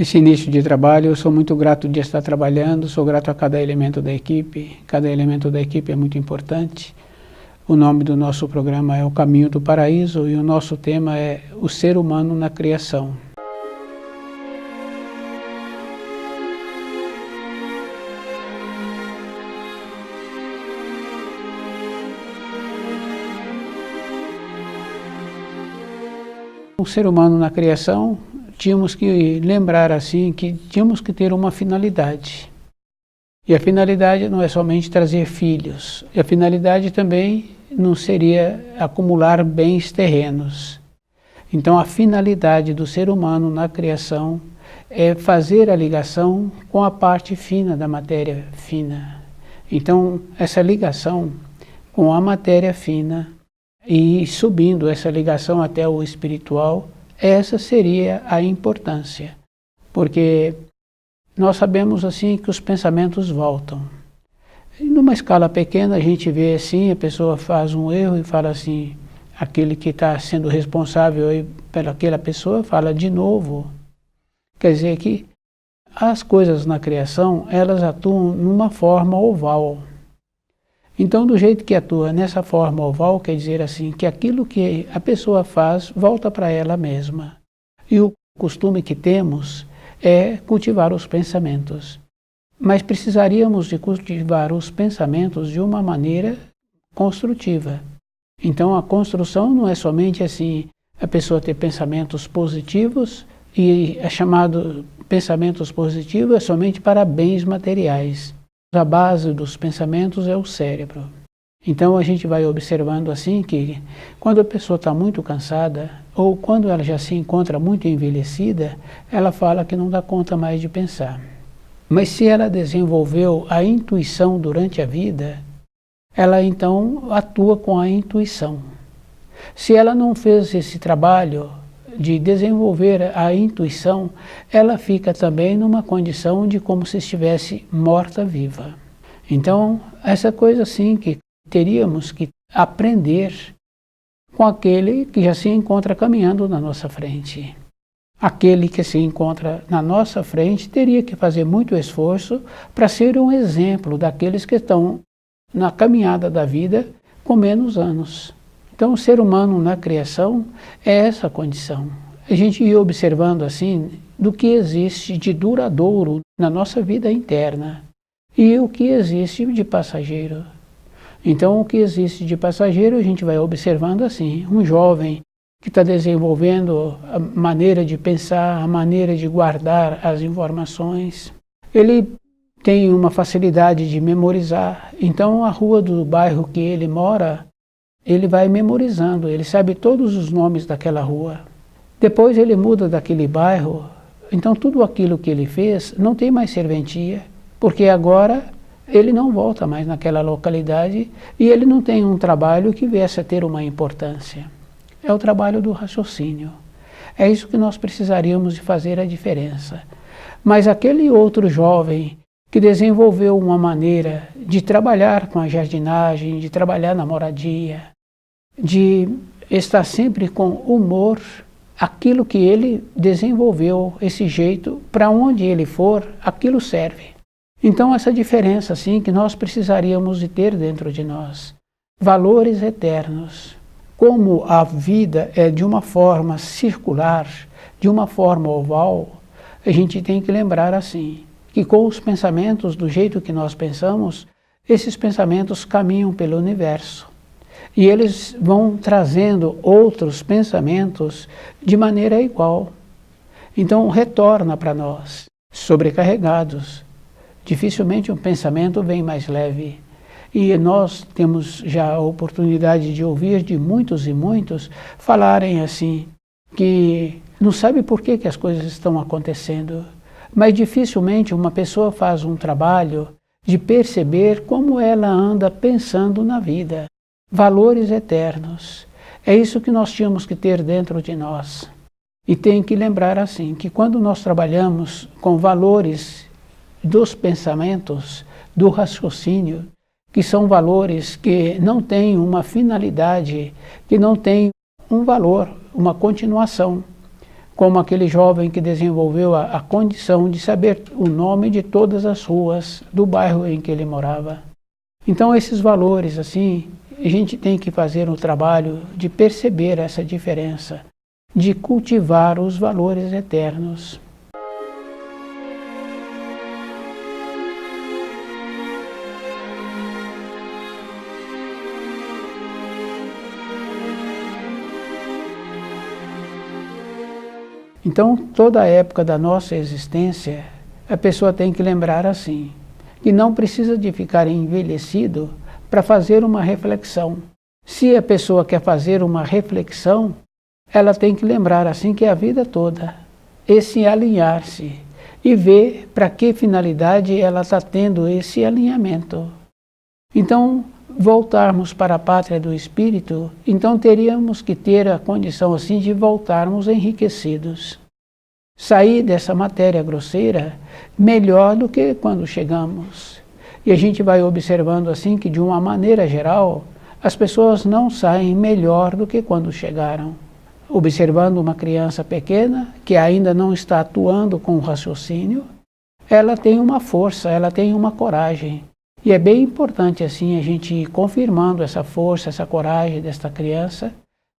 Esse início de trabalho, eu sou muito grato de estar trabalhando, sou grato a cada elemento da equipe é muito importante. O nome do nosso programa é O Caminho do Paraíso e o nosso tema é o ser humano na criação. O ser humano na criação, tínhamos que lembrar assim que tínhamos que ter uma finalidade. E a finalidade não é somente trazer filhos. E a finalidade também não seria acumular bens terrenos. Então a finalidade do ser humano na criação é fazer a ligação com a parte fina da matéria fina. Então essa ligação com a matéria fina e subindo essa ligação até o espiritual, essa seria a importância, porque nós sabemos assim que os pensamentos voltam. E numa escala pequena a gente vê assim, a pessoa faz um erro e fala assim, aquele que está sendo responsável pelaquela pessoa fala de novo. Quer dizer que as coisas na criação, elas atuam numa forma oval. Então, do jeito que atua nessa forma oval, quer dizer assim, que aquilo que a pessoa faz volta para ela mesma. E o costume que temos é cultivar os pensamentos. Mas precisaríamos de cultivar os pensamentos de uma maneira construtiva. Então, a construção não é somente assim, a pessoa ter pensamentos positivos, e é chamado pensamentos positivos é somente para bens materiais. A base dos pensamentos é o cérebro. Então a gente vai observando assim que quando a pessoa está muito cansada ou quando ela já se encontra muito envelhecida, ela fala que não dá conta mais de pensar. Mas se ela desenvolveu a intuição durante a vida, ela então atua com a intuição. Se ela não fez esse trabalho de desenvolver a intuição, ela fica também numa condição de como se estivesse morta-viva. Então, essa coisa assim que teríamos que aprender com aquele que já se encontra caminhando na nossa frente. Aquele que se encontra na nossa frente teria que fazer muito esforço para ser um exemplo daqueles que estão na caminhada da vida com menos anos. Então, o ser humano na criação é essa condição. A gente ia observando assim do que existe de duradouro na nossa vida interna e o que existe de passageiro. Então, o que existe de passageiro a gente vai observando assim, um jovem que está desenvolvendo a maneira de pensar, a maneira de guardar as informações. Ele tem uma facilidade de memorizar. Então, a rua do bairro que ele mora, ele vai memorizando, ele sabe todos os nomes daquela rua. Depois ele muda daquele bairro, então tudo aquilo que ele fez não tem mais serventia, porque agora ele não volta mais naquela localidade e ele não tem um trabalho que viesse a ter uma importância. É o trabalho do raciocínio. É isso que nós precisaríamos de fazer a diferença. Mas aquele outro jovem que desenvolveu uma maneira de trabalhar com a jardinagem, de trabalhar na moradia, de estar sempre com humor, aquilo que ele desenvolveu, esse jeito, para onde ele for, aquilo serve. Então essa diferença assim que nós precisaríamos de ter dentro de nós, valores eternos. Como a vida é de uma forma circular, de uma forma oval, a gente tem que lembrar assim, que com os pensamentos, do jeito que nós pensamos, esses pensamentos caminham pelo universo. E eles vão trazendo outros pensamentos de maneira igual. Então retorna para nós, sobrecarregados. Dificilmente um pensamento vem mais leve. E nós temos já a oportunidade de ouvir de muitos e muitos falarem assim, que não sabe por que as coisas estão acontecendo. Mas dificilmente uma pessoa faz um trabalho de perceber como ela anda pensando na vida. Valores eternos. É isso que nós tínhamos que ter dentro de nós. E tem que lembrar assim, que quando nós trabalhamos com valores dos pensamentos, do raciocínio, que são valores que não têm uma finalidade, que não têm um valor, uma continuação. como aquele jovem que desenvolveu a condição de saber o nome de todas as ruas do bairro em que ele morava. Então esses valores, assim, a gente tem que fazer o trabalho de perceber essa diferença, de cultivar os valores eternos. Então, toda a época da nossa existência, a pessoa tem que lembrar assim, que não precisa de ficar envelhecido para fazer uma reflexão. Se a pessoa quer fazer uma reflexão, ela tem que lembrar assim que é a vida toda, esse alinhar-se e ver para que finalidade ela está tendo esse alinhamento. Então, voltarmos para a pátria do Espírito, então teríamos que ter a condição assim de voltarmos enriquecidos. Sair dessa matéria grosseira melhor do que quando chegamos. E a gente vai observando assim que, de uma maneira geral, as pessoas não saem melhor do que quando chegaram. Observando uma criança pequena, que ainda não está atuando com o raciocínio, ela tem uma força, ela tem uma coragem. E é bem importante assim a gente ir confirmando essa força, essa coragem desta criança,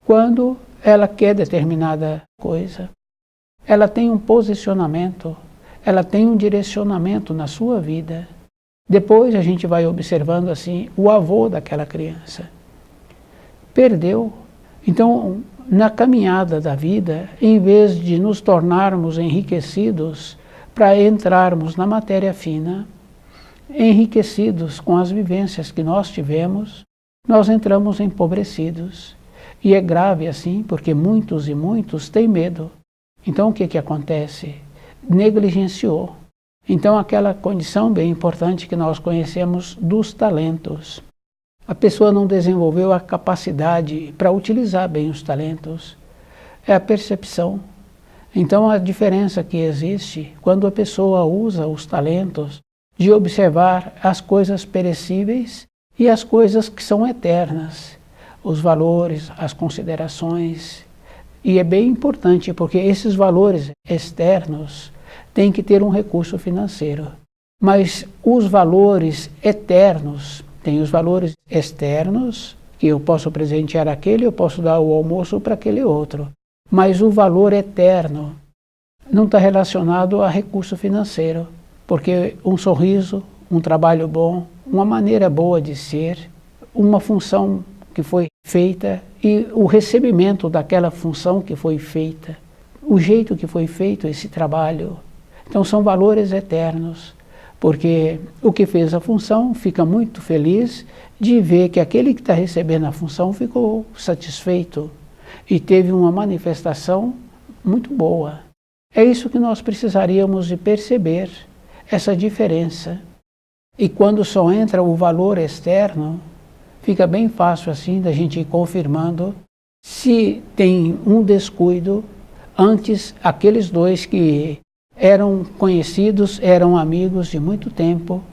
quando ela quer determinada coisa. Ela tem um posicionamento, ela tem um direcionamento na sua vida. Depois a gente vai observando assim o avô daquela criança. Perdeu. Então, na caminhada da vida, em vez de nos tornarmos enriquecidos para entrarmos na matéria fina, enriquecidos com as vivências que nós tivemos, nós entramos empobrecidos. E é grave assim, porque muitos e muitos têm medo. Então o que acontece? Negligenciou. Então aquela condição bem importante que nós conhecemos dos talentos. A pessoa não desenvolveu a capacidade para utilizar bem os talentos. É a percepção. Então a diferença que existe quando a pessoa usa os talentos de observar as coisas perecíveis e as coisas que são eternas, os valores, as considerações. E é bem importante porque esses valores externos têm que ter um recurso financeiro. Mas os valores eternos, tem os valores externos, que eu posso presentear aquele, eu posso dar o almoço para aquele outro. Mas o valor eterno não está relacionado a recurso financeiro. Porque um sorriso, um trabalho bom, uma maneira boa de ser, uma função que foi feita e o recebimento daquela função que foi feita, o jeito que foi feito esse trabalho. Então são valores eternos, porque o que fez a função fica muito feliz de ver que aquele que está recebendo a função ficou satisfeito e teve uma manifestação muito boa. É isso que nós precisaríamos de perceber, essa diferença. E quando só entra o valor externo, fica bem fácil assim da gente ir confirmando se tem um descuido. Antes, aqueles dois que eram conhecidos, eram amigos de muito tempo,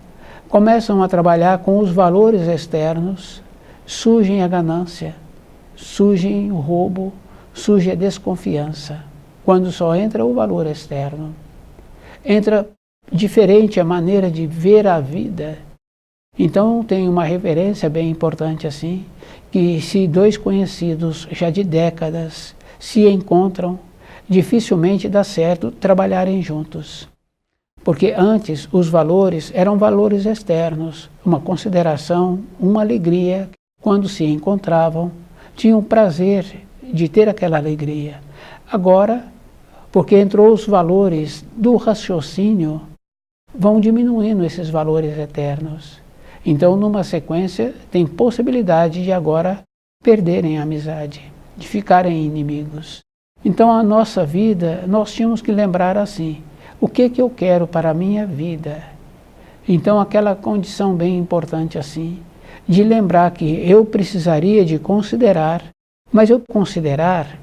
começam a trabalhar com os valores externos, surgem a ganância, surgem o roubo, surge a desconfiança. Quando só entra o valor externo, entra diferente a maneira de ver a vida. Então tem uma referência bem importante assim, que se dois conhecidos já de décadas se encontram, dificilmente dá certo trabalharem juntos. Porque antes os valores eram valores externos, uma consideração, uma alegria. Quando se encontravam, tinham prazer de ter aquela alegria. Agora, porque entrou os valores do raciocínio, vão diminuindo esses valores eternos. Então, numa sequência, tem possibilidade de agora perderem a amizade, de ficarem inimigos. Então, a nossa vida, nós tínhamos que lembrar assim, o que eu quero para a minha vida? Então, aquela condição bem importante assim, de lembrar que eu precisaria de considerar, mas eu considerar,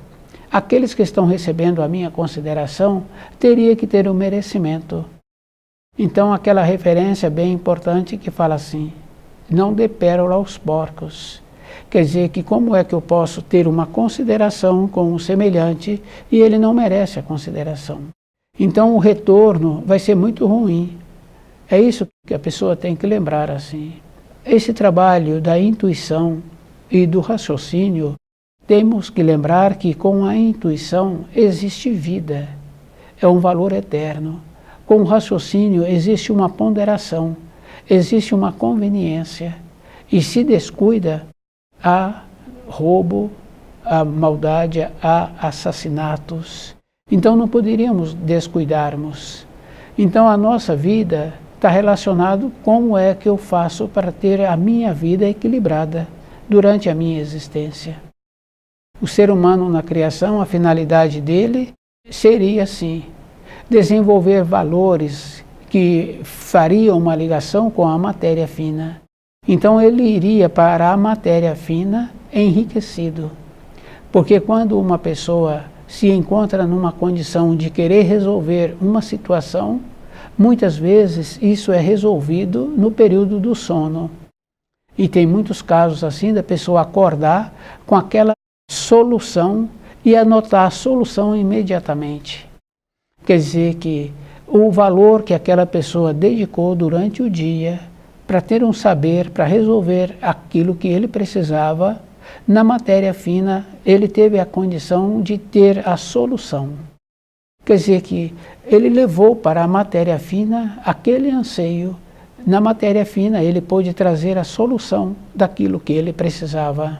aqueles que estão recebendo a minha consideração, teria que ter o merecimento. Então, aquela referência bem importante que fala assim, não dê pérola aos porcos. Quer dizer que como é que eu posso ter uma consideração com o semelhante e ele não merece a consideração? Então o retorno vai ser muito ruim. É isso que a pessoa tem que lembrar assim. Esse trabalho da intuição e do raciocínio, temos que lembrar que com a intuição existe vida, é um valor eterno. Com o raciocínio existe uma ponderação, existe uma conveniência. E se descuida, há roubo, há maldade, há assassinatos. Então não poderíamos descuidarmos. Então a nossa vida está relacionado como é que eu faço para ter a minha vida equilibrada durante a minha existência. O ser humano na criação, a finalidade dele seria assim, desenvolver valores que fariam uma ligação com a matéria fina. Então ele iria para a matéria fina enriquecido. Porque quando uma pessoa se encontra numa condição de querer resolver uma situação, muitas vezes isso é resolvido no período do sono. E tem muitos casos assim da pessoa acordar com aquela solução e anotar a solução imediatamente. Quer dizer que o valor que aquela pessoa dedicou durante o dia para ter um saber, para resolver aquilo que ele precisava, na matéria fina ele teve a condição de ter a solução. Quer dizer que ele levou para a matéria fina aquele anseio. Na matéria fina ele pôde trazer a solução daquilo que ele precisava.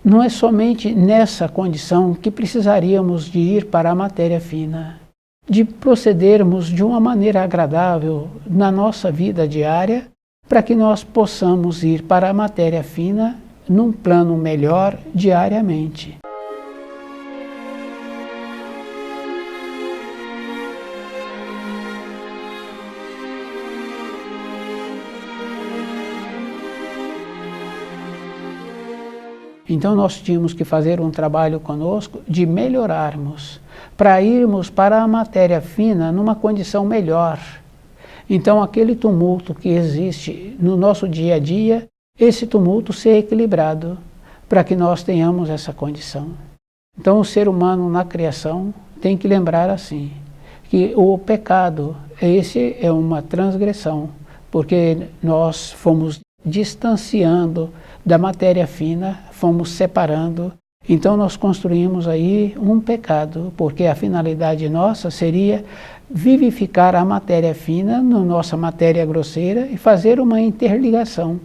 Não é somente nessa condição que precisaríamos de ir para a matéria fina, de procedermos de uma maneira agradável na nossa vida diária, para que nós possamos ir para a matéria fina num plano melhor diariamente. Então nós tínhamos que fazer um trabalho conosco de melhorarmos, para irmos para a matéria fina numa condição melhor. Então aquele tumulto que existe no nosso dia a dia, esse tumulto ser equilibrado, para que nós tenhamos essa condição. Então o ser humano na criação tem que lembrar assim, que o pecado, esse é uma transgressão, porque nós fomos distanciando da matéria fina, fomos separando, então nós construímos aí um pecado, porque a finalidade nossa seria vivificar a matéria fina na nossa matéria grosseira e fazer uma interligação.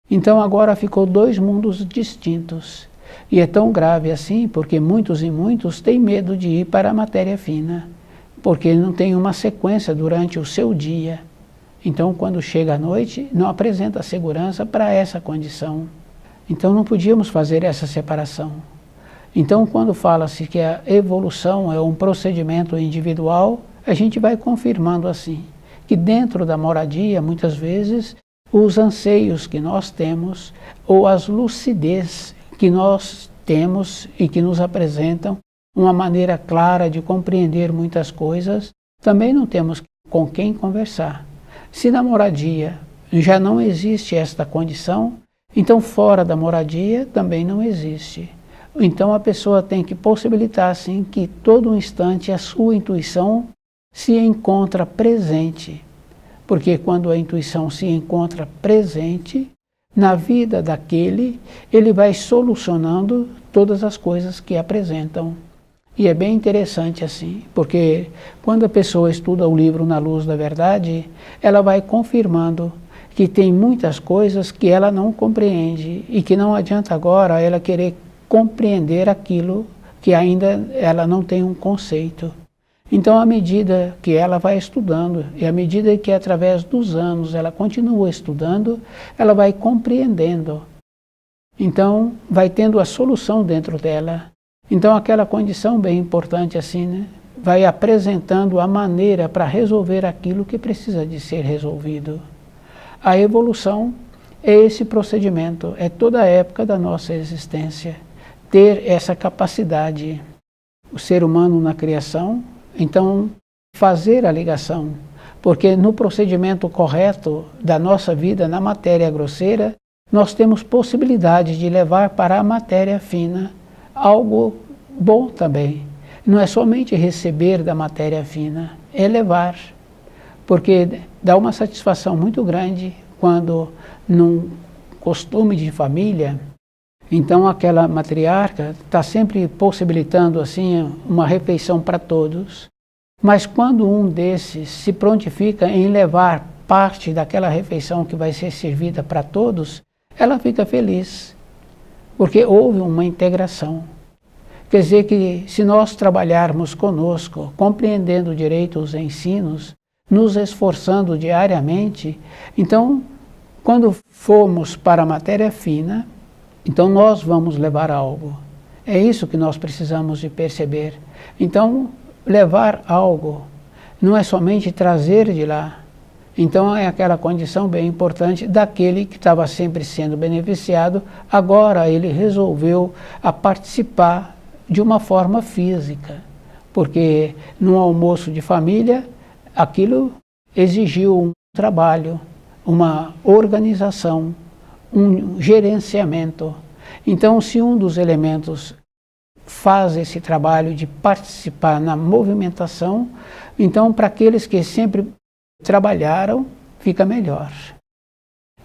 Então agora ficou dois mundos distintos, e é tão grave assim porque muitos e muitos têm medo de ir para a matéria fina, porque não tem uma sequência durante o seu dia. Então, quando chega a noite, não apresenta segurança para essa condição. Então, não podíamos fazer essa separação. Então, quando fala-se que a evolução é um procedimento individual, a gente vai confirmando assim, que dentro da moradia, muitas vezes, os anseios que nós temos, ou as lucidez que nós temos e que nos apresentam uma maneira clara de compreender muitas coisas, também não temos com quem conversar. Se na moradia já não existe esta condição, então fora da moradia também não existe. Então a pessoa tem que possibilitar assim que todo instante a sua intuição se encontra presente. Porque quando a intuição se encontra presente, na vida daquele, ele vai solucionando todas as coisas que apresentam. E é bem interessante assim, porque quando a pessoa estuda o livro Na Luz da Verdade, ela vai confirmando que tem muitas coisas que ela não compreende e que não adianta agora ela querer compreender aquilo que ainda ela não tem um conceito. Então, à medida que ela vai estudando e à medida que através dos anos ela continua estudando, ela vai compreendendo. Então, vai tendo a solução dentro dela. Então aquela condição bem importante assim, né, vai apresentando a maneira para resolver aquilo que precisa de ser resolvido. A evolução é esse procedimento, é toda a época da nossa existência, ter essa capacidade. O ser humano na criação, então fazer a ligação, porque no procedimento correto da nossa vida na matéria grosseira, nós temos possibilidade de levar para a matéria fina algo bom também. Não é somente receber da matéria fina, é levar. Porque dá uma satisfação muito grande quando, num costume de família, então aquela matriarca está sempre possibilitando assim uma refeição para todos, mas quando um desses se prontifica em levar parte daquela refeição que vai ser servida para todos, ela fica feliz, porque houve uma integração. Quer dizer que se nós trabalharmos conosco, compreendendo direito os ensinos, nos esforçando diariamente, então, quando formos para a matéria fina, então nós vamos levar algo. É isso que nós precisamos de perceber. Então, levar algo não é somente trazer de lá. Então é aquela condição bem importante daquele que estava sempre sendo beneficiado, agora ele resolveu a participar de uma forma física, porque num almoço de família, aquilo exigiu um trabalho, uma organização, um gerenciamento. Então, se um dos elementos faz esse trabalho de participar na movimentação, então para aqueles que sempre trabalharam, fica melhor.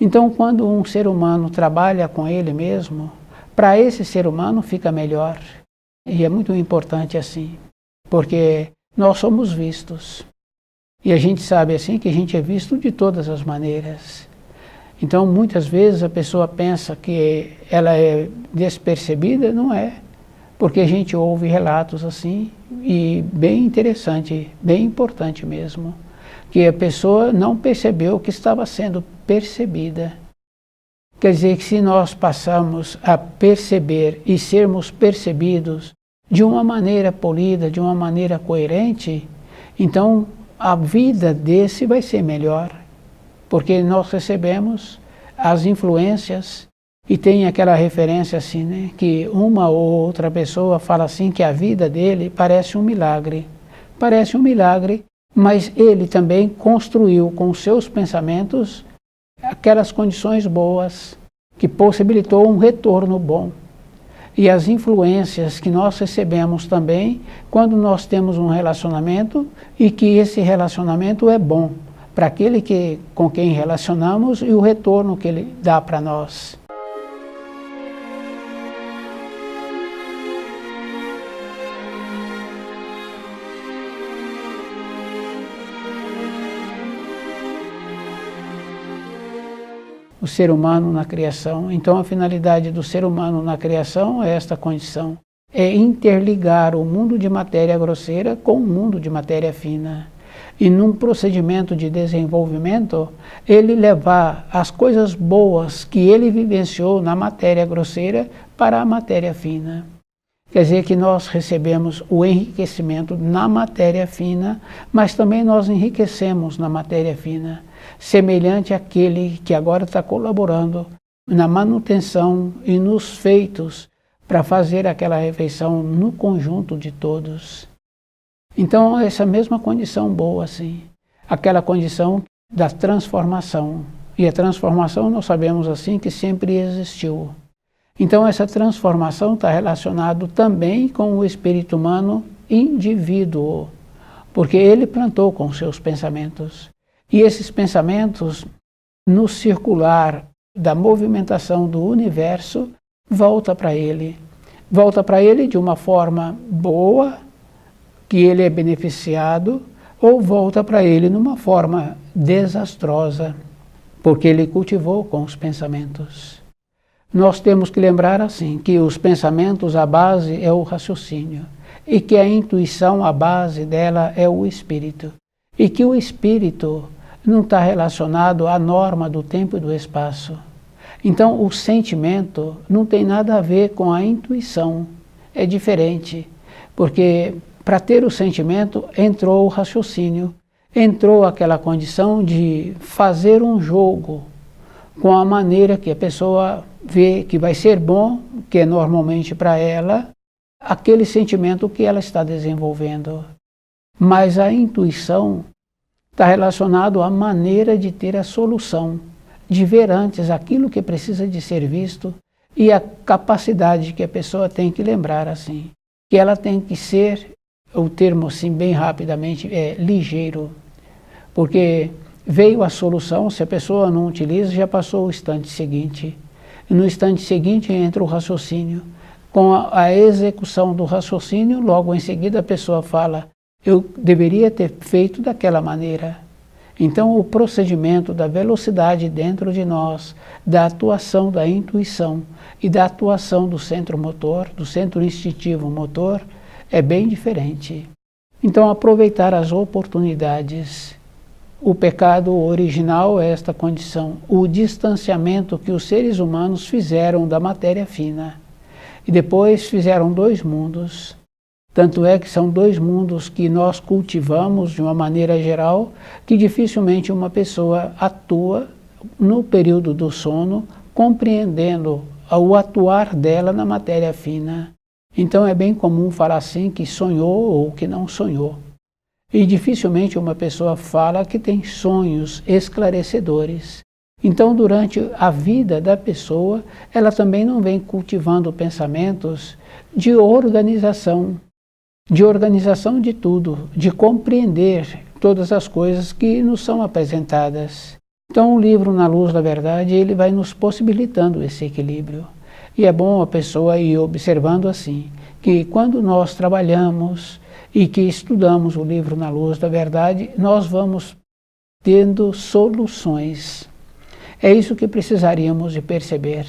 Então, quando um ser humano trabalha com ele mesmo, para esse ser humano fica melhor. E é muito importante assim, porque nós somos vistos. E a gente sabe assim que a gente é visto de todas as maneiras. Então, muitas vezes a pessoa pensa que ela é despercebida, não é. Porque a gente ouve relatos assim, e bem interessante, bem importante mesmo, que a pessoa não percebeu que estava sendo percebida. Quer dizer que se nós passamos a perceber e sermos percebidos de uma maneira polida, de uma maneira coerente, então a vida desse vai ser melhor, porque nós recebemos as influências e tem aquela referência assim, né, que uma ou outra pessoa fala assim que a vida dele parece um milagre. Parece um milagre, mas ele também construiu com os seus pensamentos aquelas condições boas que possibilitou um retorno bom. E as influências que nós recebemos também quando nós temos um relacionamento e que esse relacionamento é bom para aquele com quem relacionamos e o retorno que ele dá para nós. O ser humano na criação. Então a finalidade do ser humano na criação é esta condição, é interligar o mundo de matéria grosseira com o mundo de matéria fina. E num procedimento de desenvolvimento, ele levar as coisas boas que ele vivenciou na matéria grosseira para a matéria fina. Quer dizer que nós recebemos o enriquecimento na matéria fina, mas também nós enriquecemos na matéria fina, semelhante àquele que agora está colaborando na manutenção e nos feitos para fazer aquela refeição no conjunto de todos. Então, essa mesma condição boa, assim, aquela condição da transformação. E a transformação nós sabemos assim que sempre existiu. Então essa transformação está relacionada também com o espírito humano indivíduo, porque ele plantou com seus pensamentos. E esses pensamentos, no circular da movimentação do universo, volta para ele. Volta para ele de uma forma boa, que ele é beneficiado, ou volta para ele numa forma desastrosa, porque ele cultivou com os pensamentos. Nós temos que lembrar assim, que os pensamentos, a base é o raciocínio, e que a intuição, a base dela é o espírito, e que o espírito não está relacionado à norma do tempo e do espaço. Então o sentimento não tem nada a ver com a intuição, é diferente, porque para ter o sentimento entrou o raciocínio, entrou aquela condição de fazer um jogo com a maneira que a pessoa vê que vai ser bom, que é normalmente para ela, aquele sentimento que ela está desenvolvendo. Mas a intuição está relacionada à maneira de ter a solução, de ver antes aquilo que precisa de ser visto e a capacidade que a pessoa tem que lembrar assim, que ela tem que ser, o termo assim bem rapidamente é ligeiro, porque veio a solução, se a pessoa não utiliza, já passou o instante seguinte. E no instante seguinte entra o raciocínio. Com a execução do raciocínio, logo em seguida a pessoa fala, eu deveria ter feito daquela maneira. Então o procedimento da velocidade dentro de nós, da atuação da intuição e da atuação do centro motor, do centro instintivo motor, é bem diferente. Então aproveitar as oportunidades. O pecado original é esta condição, o distanciamento que os seres humanos fizeram da matéria fina. E depois fizeram dois mundos, tanto é que são dois mundos que nós cultivamos de uma maneira geral, que dificilmente uma pessoa atua no período do sono, compreendendo o atuar dela na matéria fina. Então é bem comum falar assim que sonhou ou que não sonhou. E dificilmente uma pessoa fala que tem sonhos esclarecedores. Então, durante a vida da pessoa, ela também não vem cultivando pensamentos de organização de tudo, de compreender todas as coisas que nos são apresentadas. Então, o livro Na Luz da Verdade, ele vai nos possibilitando esse equilíbrio. E é bom a pessoa ir observando assim, que quando nós trabalhamos e que estudamos o livro Na Luz da Verdade, nós vamos tendo soluções. É isso que precisaríamos de perceber.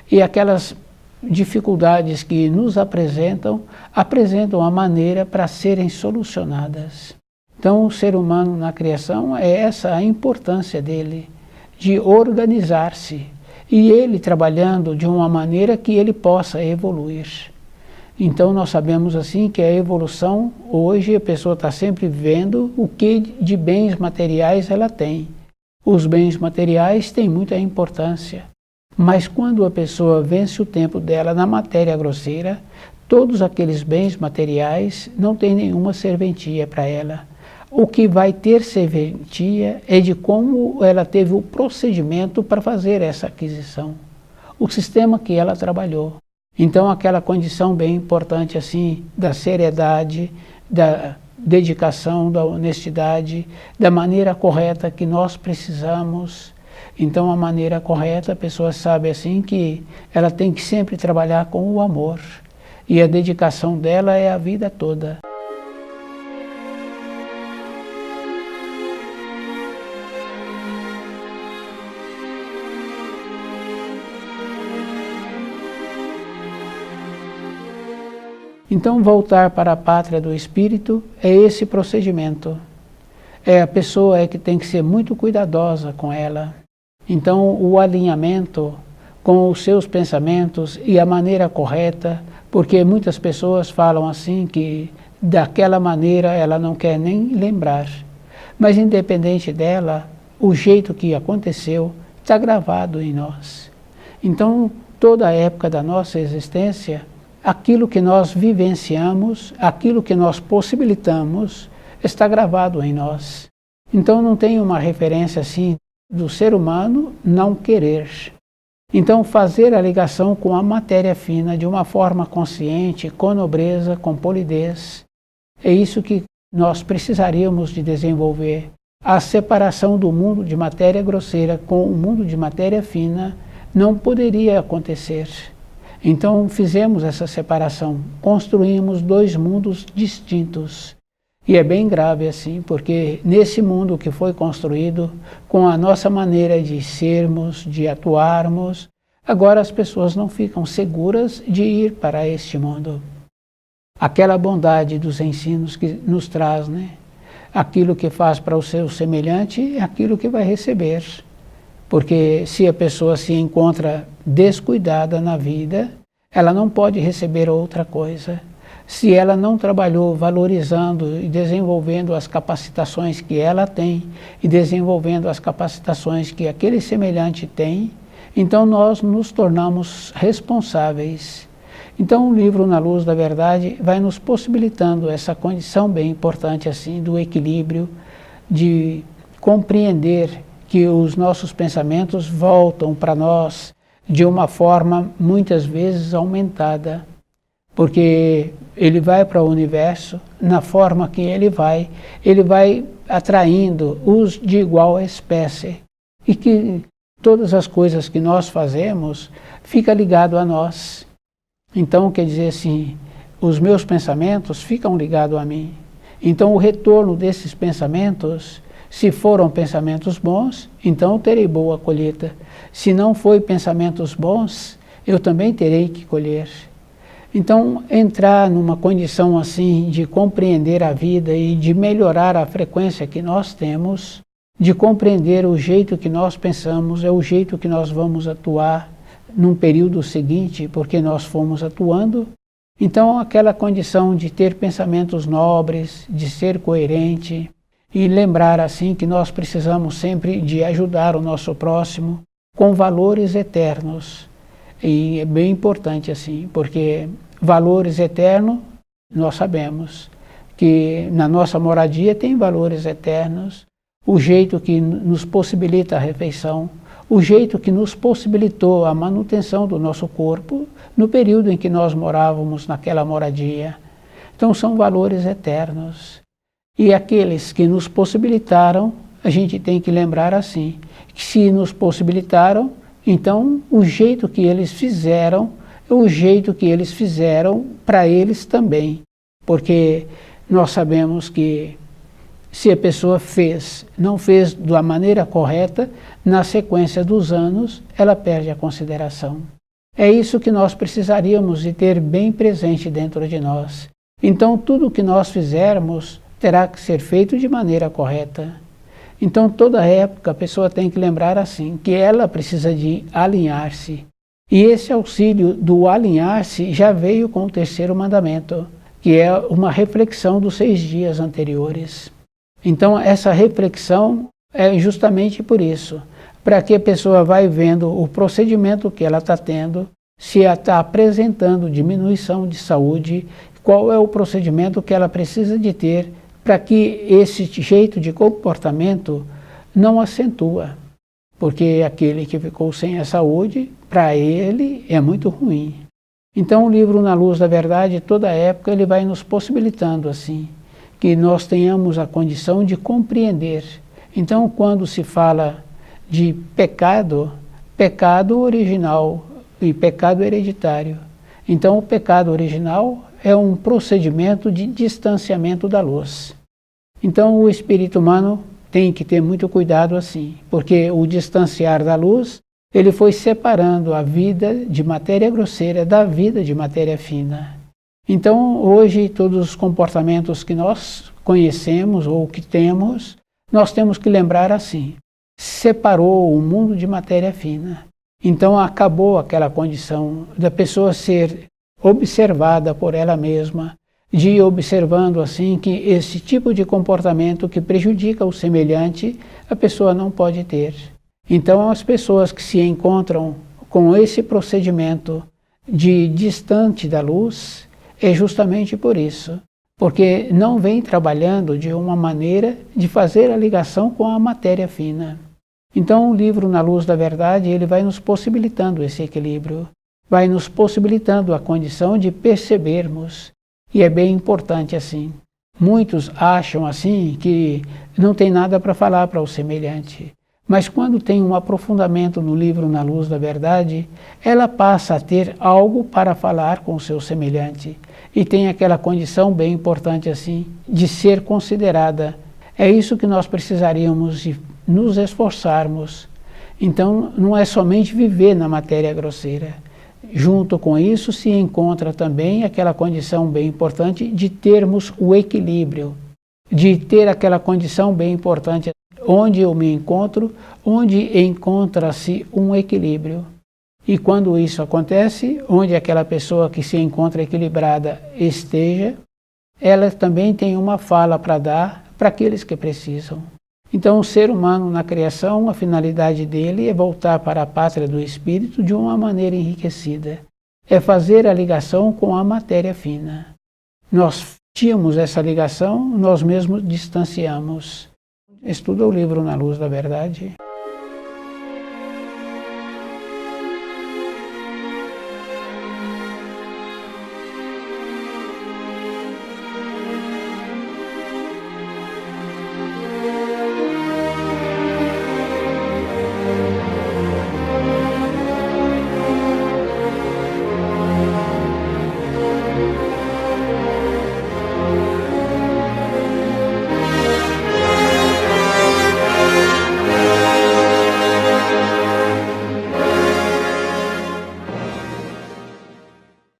E aquelas dificuldades que nos apresentam a maneira para serem solucionadas. Então o ser humano na criação é essa a importância dele, de organizar-se, e ele trabalhando de uma maneira que ele possa evoluir. Então nós sabemos assim que a evolução, hoje a pessoa está sempre vendo o que de bens materiais ela tem. Os bens materiais têm muita importância, mas quando a pessoa vence o tempo dela na matéria grosseira, todos aqueles bens materiais não têm nenhuma serventia para ela. O que vai ter serventia é de como ela teve o procedimento para fazer essa aquisição, o sistema que ela trabalhou. Então aquela condição bem importante assim, da seriedade, da dedicação, da honestidade, da maneira correta que nós precisamos. Então a maneira correta, a pessoa sabe assim que ela tem que sempre trabalhar com o amor. E a dedicação dela é a vida toda. Então voltar para a pátria do espírito é esse procedimento. A pessoa é que tem que ser muito cuidadosa com ela. Então o alinhamento com os seus pensamentos e a maneira correta, porque muitas pessoas falam assim que daquela maneira ela não quer nem lembrar. Mas independente dela, o jeito que aconteceu está gravado em nós. Então toda a época da nossa existência, aquilo que nós vivenciamos, aquilo que nós possibilitamos, está gravado em nós. Então não tem uma referência assim do ser humano não querer. Então fazer a ligação com a matéria fina de uma forma consciente, com nobreza, com polidez, é isso que nós precisaríamos de desenvolver. A separação do mundo de matéria grosseira com o mundo de matéria fina não poderia acontecer. Então fizemos essa separação, construímos dois mundos distintos. E é bem grave assim, porque nesse mundo que foi construído, com a nossa maneira de sermos, de atuarmos, agora as pessoas não ficam seguras de ir para este mundo. Aquela bondade dos ensinos que nos traz, né? Aquilo que faz para o seu semelhante é aquilo que vai receber. Porque se a pessoa se encontra descuidada na vida, ela não pode receber outra coisa. Se ela não trabalhou valorizando e desenvolvendo as capacitações que ela tem e desenvolvendo as capacitações que aquele semelhante tem, então nós nos tornamos responsáveis. Então o livro Na Luz da Verdade vai nos possibilitando essa condição bem importante assim do equilíbrio, de compreender que os nossos pensamentos voltam para nós de uma forma muitas vezes aumentada, porque ele vai para o universo, na forma que ele vai atraindo os de igual espécie, e que todas as coisas que nós fazemos fica ligado a nós. Então, quer dizer assim, os meus pensamentos ficam ligados a mim. Então, o retorno desses pensamentos, se foram pensamentos bons, então eu terei boa colheita. Se não foi pensamentos bons, eu também terei que colher. Então, entrar numa condição assim de compreender a vida e de melhorar a frequência que nós temos, de compreender o jeito que nós pensamos, é o jeito que nós vamos atuar num período seguinte, porque nós fomos atuando. Então, aquela condição de ter pensamentos nobres, de ser coerente, e lembrar assim que nós precisamos sempre de ajudar o nosso próximo com valores eternos. E é bem importante assim, porque valores eternos, nós sabemos que na nossa moradia tem valores eternos, o jeito que nos possibilita a refeição, o jeito que nos possibilitou a manutenção do nosso corpo no período em que nós morávamos naquela moradia. Então são valores eternos. E aqueles que nos possibilitaram, a gente tem que lembrar assim, que se nos possibilitaram, então o jeito que eles fizeram, é o jeito que eles fizeram para eles também. Porque nós sabemos que se a pessoa não fez da maneira correta, na sequência dos anos, ela perde a consideração. É isso que nós precisaríamos de ter bem presente dentro de nós. Então, tudo o que nós fizermos terá que ser feito de maneira correta. Então, toda época, a pessoa tem que lembrar assim, que ela precisa de alinhar-se. E esse auxílio do alinhar-se já veio com o terceiro mandamento, que é uma reflexão dos 6 dias anteriores. Então, essa reflexão é justamente por isso, para que a pessoa vai vendo o procedimento que ela está tendo, se ela está apresentando diminuição de saúde, qual é o procedimento que ela precisa de ter para que esse jeito de comportamento não acentua. Porque aquele que ficou sem a saúde, para ele é muito ruim. Então o livro Na Luz da Verdade, toda época, ele vai nos possibilitando assim, que nós tenhamos a condição de compreender. Então, quando se fala de pecado, pecado original e pecado hereditário. Então, o pecado original é um procedimento de distanciamento da luz. Então, o espírito humano tem que ter muito cuidado assim, porque o distanciar da luz, ele foi separando a vida de matéria grosseira da vida de matéria fina. Então, hoje, todos os comportamentos que nós conhecemos ou que temos, nós temos que lembrar assim, separou o mundo de matéria fina. Então, acabou aquela condição da pessoa ser observada por ela mesma, de ir observando assim que esse tipo de comportamento que prejudica o semelhante, a pessoa não pode ter. Então, as pessoas que se encontram com esse procedimento de distante da luz, é justamente por isso, porque não vem trabalhando de uma maneira de fazer a ligação com a matéria fina. Então o livro Na Luz da Verdade, ele vai nos possibilitando esse equilíbrio, vai nos possibilitando a condição de percebermos, e é bem importante assim. Muitos acham assim que não tem nada para falar para o semelhante, mas quando tem um aprofundamento no livro Na Luz da Verdade, ela passa a ter algo para falar com o seu semelhante. E tem aquela condição bem importante assim, de ser considerada. É isso que nós precisaríamos de nos esforçarmos. Então, não é somente viver na matéria grosseira. Junto com isso se encontra também aquela condição bem importante de termos o equilíbrio, de ter aquela condição bem importante onde eu me encontro, onde encontra-se um equilíbrio. E quando isso acontece, onde aquela pessoa que se encontra equilibrada esteja, ela também tem uma fala para dar para aqueles que precisam. Então, o ser humano na criação, a finalidade dele é voltar para a pátria do espírito de uma maneira enriquecida. É fazer a ligação com a matéria fina. Nós tínhamos essa ligação, nós mesmos distanciamos. Estuda o livro Na Luz da Verdade.